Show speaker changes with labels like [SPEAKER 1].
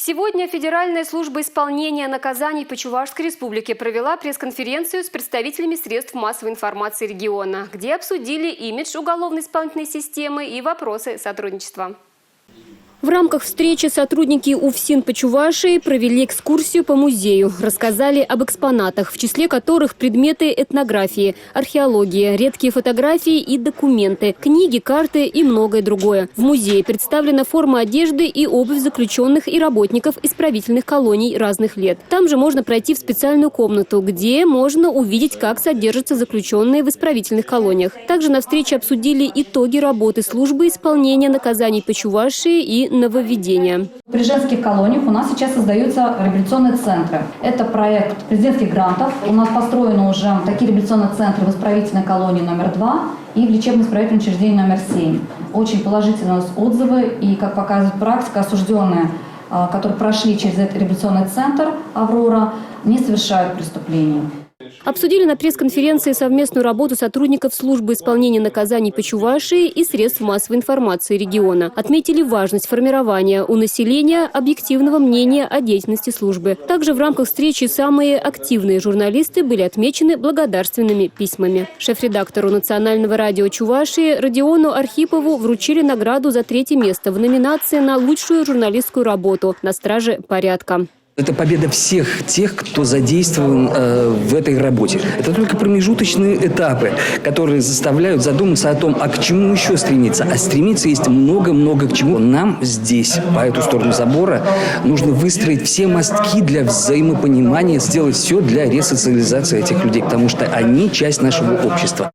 [SPEAKER 1] Сегодня Федеральная служба исполнения наказаний по Чувашской республике провела пресс-конференцию с представителями средств массовой информации региона, где обсудили имидж уголовно-исполнительной системы и вопросы сотрудничества. В рамках встречи сотрудники УФСИН по Чувашии провели экскурсию по музею, рассказали об экспонатах, в числе которых предметы этнографии, археология, редкие фотографии и документы, книги, карты и многое другое. В музее представлена форма одежды и обувь заключенных и работников исправительных колоний разных лет. Там же можно пройти в специальную комнату, где можно увидеть, как содержатся заключенные в исправительных колониях. Также на встрече обсудили итоги работы службы исполнения наказаний по Чувашии и нововведения.
[SPEAKER 2] При женских колониях у нас сейчас создаются реабилитационные центры. Это проект президентских грантов. У нас построены уже такие реабилитационные центры в исправительной колонии номер 2 и в лечебно-исправительном учреждении номер 7. Очень положительные у нас отзывы, и, как показывает практика, осужденные, которые прошли через этот реабилитационный центр «Аврора», не совершают преступлений.
[SPEAKER 1] Обсудили на пресс-конференции совместную работу сотрудников службы исполнения наказаний по Чувашии и средств массовой информации региона. Отметили важность формирования у населения объективного мнения о деятельности службы. Также в рамках встречи самые активные журналисты были отмечены благодарственными письмами. Шеф-редактору Национального радио Чувашии Родиону Архипову вручили награду за 3-е место в номинации на лучшую журналистскую работу «На страже порядка».
[SPEAKER 3] Это победа всех тех, кто задействован в этой работе. Это только промежуточные этапы, которые заставляют задуматься о том, а к чему еще стремиться. А стремиться есть много-много к чему. Нам здесь, по эту сторону забора, нужно выстроить все мостки для взаимопонимания, сделать все для ресоциализации этих людей, потому что они часть нашего общества.